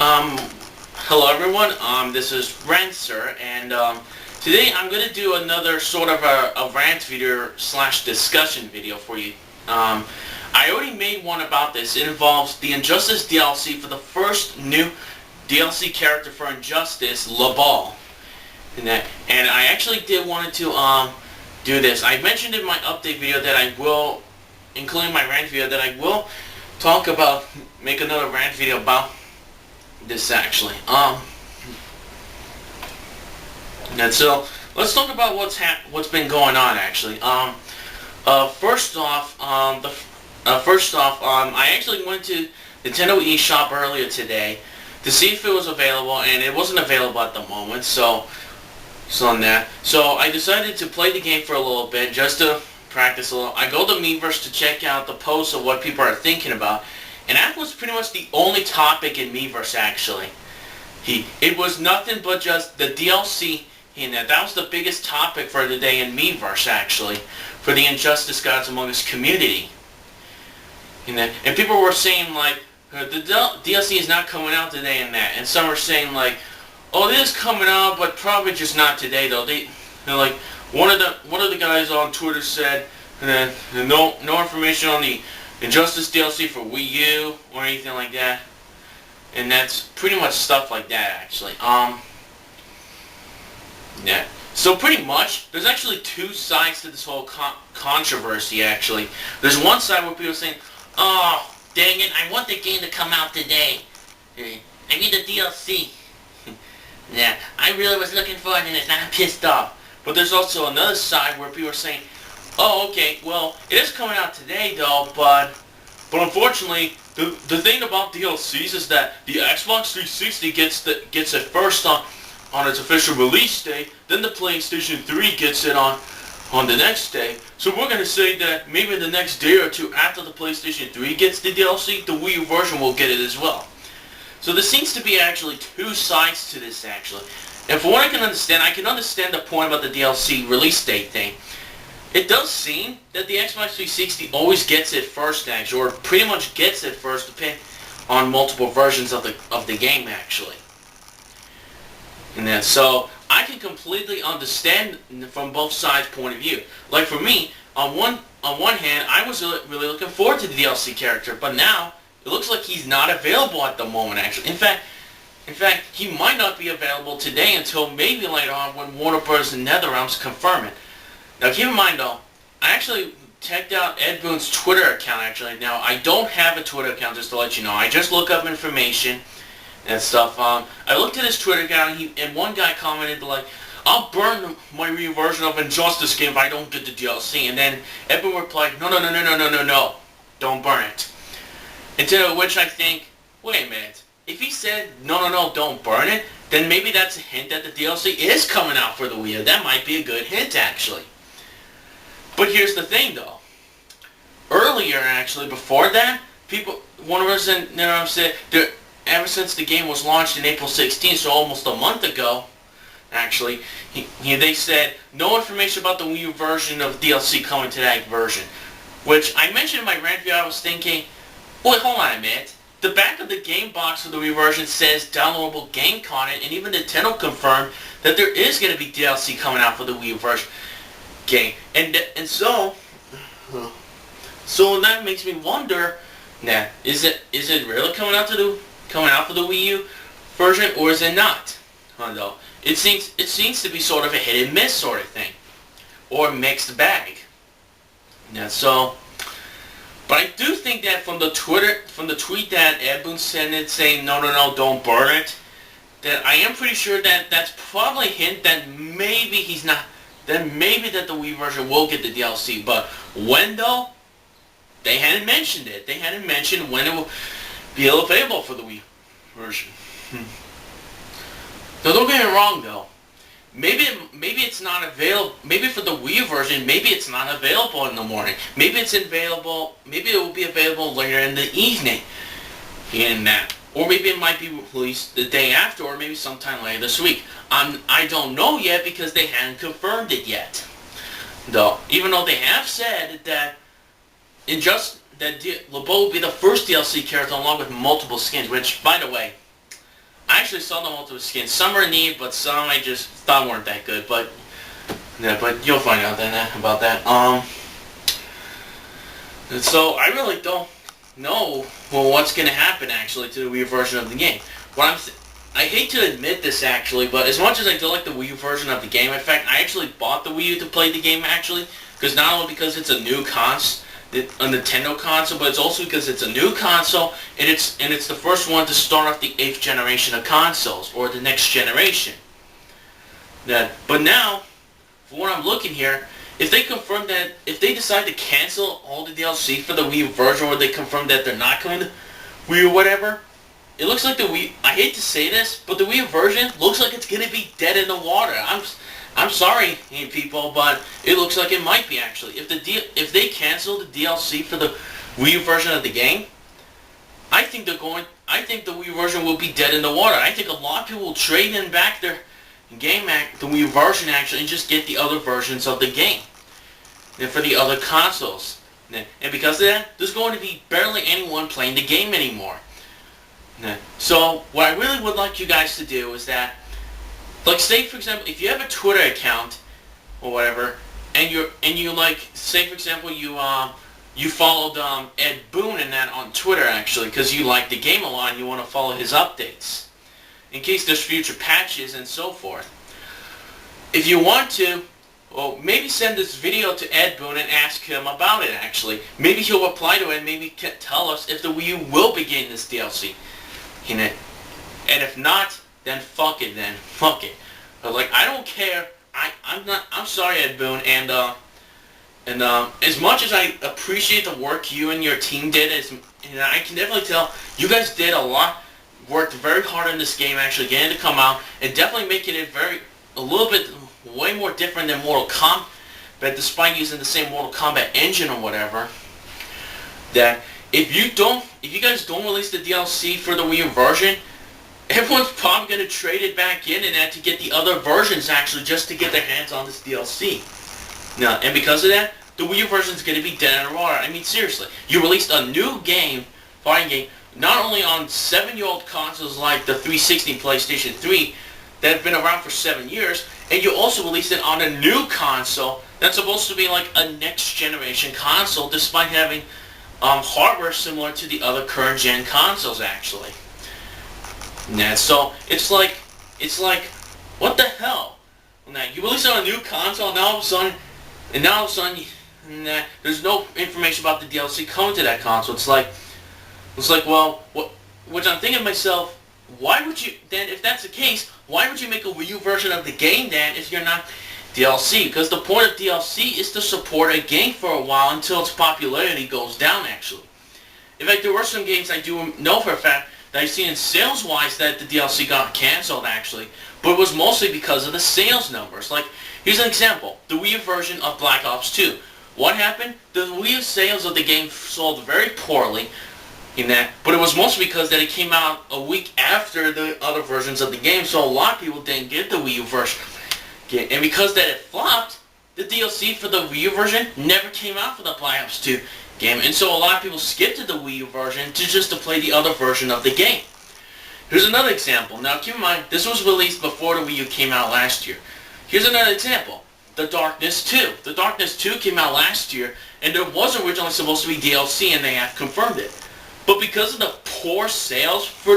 Um, Hello everyone, this is RANT, sir, and today I'm going to do another sort of a rant video slash discussion video for you. I already made one about this. It involves the Injustice DLC for the first new DLC character for Injustice, LaBall. And I actually did wanted to do this. I mentioned in my update video that I will, including my rant video, that I will make another rant video about this actually. And so let's talk about what's been going on actually. First off, I actually went to Nintendo eShop earlier today to see if it was available, and it wasn't available at the moment. So I decided to play the game for a little bit just to practice a little. I go to Miiverse to check out the posts of what people are thinking about. And that was pretty much the only topic in Miiverse, actually. It was nothing but just the DLC, and that was the biggest topic for the day in Miiverse, actually, for the Injustice Gods Among Us community. And people were saying, like, the DLC is not coming out today and that. And some were saying, like, oh, it is coming out, but probably just not today, though. Like, one of the guys on Twitter said, no information on the Injustice DLC for Wii U or anything like that, and that's pretty much stuff like that actually. Yeah. So pretty much, there's actually two sides to this whole controversy actually. There's one side where people are saying, oh, dang it, I want the game to come out today. I need the DLC. Yeah, I really was looking for it and it's not pissed off. But there's also another side where people are saying, oh, okay, well, it is coming out today, though, but unfortunately, the thing about DLCs is that the Xbox 360 gets it first on its official release day, then the PlayStation 3 gets it on the next day. So we're going to say that maybe the next day or two after the PlayStation 3 gets the DLC, the Wii U version will get it as well. So there seems to be actually two sides to this, actually. And for what I can understand the point about the DLC release date thing. It does seem that the Xbox 360 always gets it first, actually, or pretty much gets it first, depending on multiple versions of the game, actually. And then, so I can completely understand from both sides' point of view. Like for me, on one hand, I was really looking forward to the DLC character, but now it looks like he's not available at the moment, actually. In fact, he might not be available today until maybe later on when Warner Bros. And NetherRealms confirm it. Now keep in mind though, I actually checked out Ed Boon's Twitter account actually. Now I don't have a Twitter account, just to let you know. I just look up information and stuff. I looked at his Twitter account and one guy commented like, I'll burn my Wii version of Injustice game if I don't get the DLC. And then Ed Boon replied, no, don't burn it. And to which I think, wait a minute. If he said, no, don't burn it, then maybe that's a hint that the DLC is coming out for the Wii U. That might be a good hint actually. But here's the thing, though. Earlier, actually, before that, one of us in NetherRealms said, ever since the game was launched in April 16th, so almost a month ago, actually, they said no information about the Wii U version of DLC coming to that version. Which I mentioned in my rant video. I was thinking, wait, hold on a minute. The back of the game box for the Wii version says downloadable game content, and even Nintendo confirmed that there is going to be DLC coming out for the Wii U version game. And so that makes me wonder, now, is it really coming out for the Wii U version, or is it not? Though it seems to be sort of a hit and miss sort of thing, or mixed bag. Now, so. But I do think that from the tweet that Ed Boon sent it saying no, don't burn it, that I am pretty sure that that's probably a hint that maybe he's not, that maybe that the Wii version will get the DLC. But when though, they hadn't mentioned it. They hadn't mentioned when it will be available for the Wii version. So don't get me wrong though. Maybe it's not available. Maybe for the Wii version, maybe it's not available in the morning. Maybe it's available. Maybe it will be available later in the evening. In that, or maybe it might be released the day after, or maybe sometime later this week. I don't know yet because they haven't confirmed it yet. Though, even though they have said that LaBeau will be the first DLC character along with multiple skins. Which, by the way, I actually saw the multiple skins. Some are neat, but some I just thought weren't that good. But yeah, but you'll find out then about that. And so I really don't know what's gonna happen actually to the Wii U version of the game. I hate to admit this actually, but as much as I do like the Wii U version of the game, in fact, I actually bought the Wii U to play the game actually, because not only because it's a new a Nintendo console, but it's also because it's a new console, and it's the first one to start off the 8th generation of consoles, or the next generation. But now, for what I'm looking here, if they confirm that, if they decide to cancel all the DLC for the Wii U version, or they confirm that they're not coming to Wii U, whatever, it looks like the Wii, I hate to say this, but the Wii U version looks like it's going to be dead in the water. I'm sorry, people, but it looks like it might be actually. If they cancel the DLC for the Wii U version of the game, I think the Wii U version will be dead in the water. I think a lot of people will trade in back their the Wii U version actually, and just get the other versions of the game for the other consoles. And because of that, there's going to be barely anyone playing the game anymore. So what I really would like you guys to do is that, like, say for example, if you have a Twitter account or whatever, and you like, say for example, you followed Ed Boon and that on Twitter actually, because you like the game a lot and you want to follow his updates in case there's future patches and so forth. If you want to, well, maybe send this video to Ed Boon and ask him about it actually. Maybe he'll reply to it and maybe tell us if the Wii U will be getting this DLC. And if not, then fuck it then. Fuck it. But like, I don't care. I'm sorry, Ed Boon, and as much as I appreciate the work you and your team did, and I can definitely tell you guys did a lot, worked very hard on this game actually getting it to come out, and definitely making it a little bit way more different than Mortal Kombat, but despite using the same Mortal Kombat engine or whatever, that if you guys don't release the DLC for the Wii U version, everyone's probably going to trade it back in and that to get the other versions actually, just to get their hands on this DLC. Now, and because of that, the Wii U version is going to be dead in the water. I mean, seriously, you released a new game, fighting game, not only on 7-year-old consoles like the 360 and PlayStation 3 that have been around for 7 years, and you also released it on a new console that's supposed to be like a next generation console, despite having hardware similar to the other current gen consoles actually. Yeah, so it's like, what the hell? Now you release it on a new console, and now all of a sudden, there's no information about the DLC coming to that console. It's like, well, which I'm thinking to myself, why would you then, if that's the case, why would you make a Wii U version of the game then if you're not DLC? Because the point of DLC is to support a game for a while until its popularity goes down actually. In fact, there were some games I do know for a fact that I've seen in sales-wise that the DLC got cancelled actually, but it was mostly because of the sales numbers. Like, here's an example, the Wii U version of Black Ops 2. What happened? The Wii U sales of the game sold very poorly, but it was mostly because that it came out a week after the other versions of the game, so a lot of people didn't get the Wii U version. And because that it flopped, the DLC for the Wii U version never came out for the Black Ops 2 game, and so a lot of people skipped to the Wii U version to play the other version of the game. Here's another example. Now keep in mind, this was released before the Wii U came out last year. Here's another example. The Darkness 2. The Darkness 2 came out last year, and it was originally supposed to be DLC, and they have confirmed it. But because of the poor sales for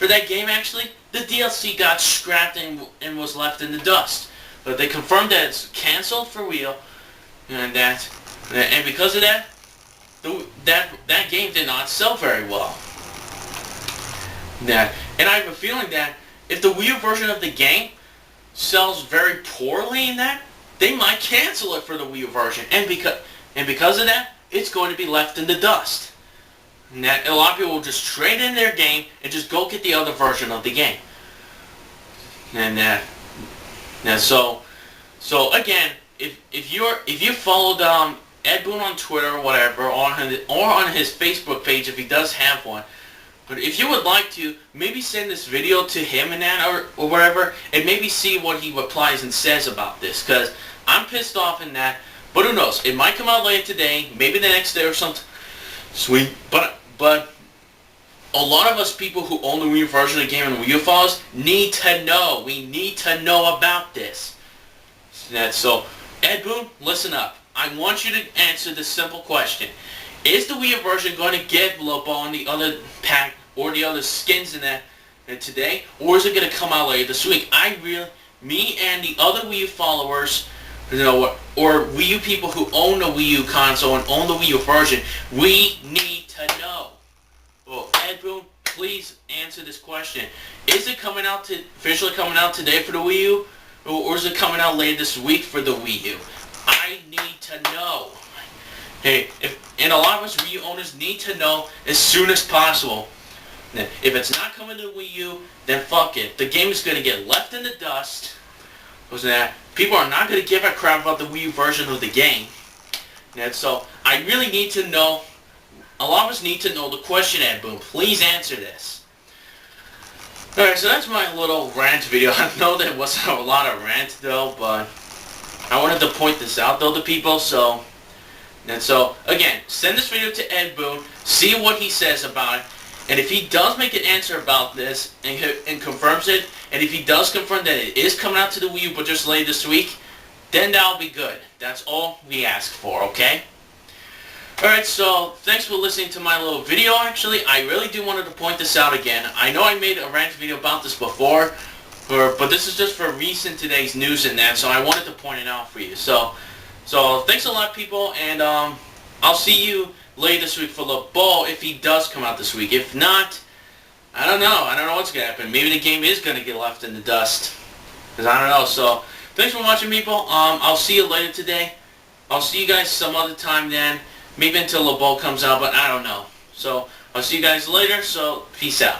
that game actually, the DLC got scrapped and was left in the dust. But they confirmed that it's cancelled for real, and because of that, that game did not sell very well. And I have a feeling that if the Wii U version of the game sells very poorly in that, they might cancel it for the Wii U version, and because of that, it's going to be left in the dust. And a lot of people will just trade in their game and just go get the other version of the game. So again, if you followed Ed Boon on Twitter or whatever, or on his Facebook page if he does have one, but if you would like to, maybe send this video to him and that or whatever, and maybe see what he replies and says about this, because I'm pissed off in that. But who knows? It might come out later today, maybe the next day or something. Sweet, but a lot of us people who own the Wii U version of the game and Wii U files need to know. We need to know about this. So, Ed Boon, listen up. I want you to answer this simple question. Is the Wii U version going to get Blood Bowl and the other pack or the other skins in that today, or is it going to come out later this week? Me and the other Wii U followers, or Wii U people who own the Wii U console and own the Wii U version, we need to know. Well, Ed Boon, please answer this question. Is it officially coming out today for the Wii U, or is it coming out later this week for the Wii U? I need to know. Hey, and a lot of us Wii U owners need to know as soon as possible. If it's not coming to Wii U, then fuck it. The game is going to get left in the dust. People are not going to give a crap about the Wii U version of the game. So I really need to know. A lot of us need to know the question, Ed Boon. Please answer this. Alright, so that's my little rant video. I know there wasn't a lot of rant though, but I wanted to point this out though to people. So again, send this video to Ed Boon. See what he says about it. And if he does make an answer about this and confirms it, and if he does confirm that it is coming out to the Wii U but just later this week, then that'll be good. That's all we ask for, okay? Alright, so thanks for listening to my little video actually. I really do wanted to point this out again. I know I made a rant video about this before, but this is just for recent today's news and that, so I wanted to point it out for you. So thanks a lot people, and I'll see you later this week for the ball if he does come out this week. If not, I don't know. I don't know what's going to happen. Maybe the game is going to get left in the dust. Because I don't know. So, thanks for watching, people. I'll see you later today. I'll see you guys some other time then. Maybe until the ball comes out, but I don't know. So, I'll see you guys later. So, peace out.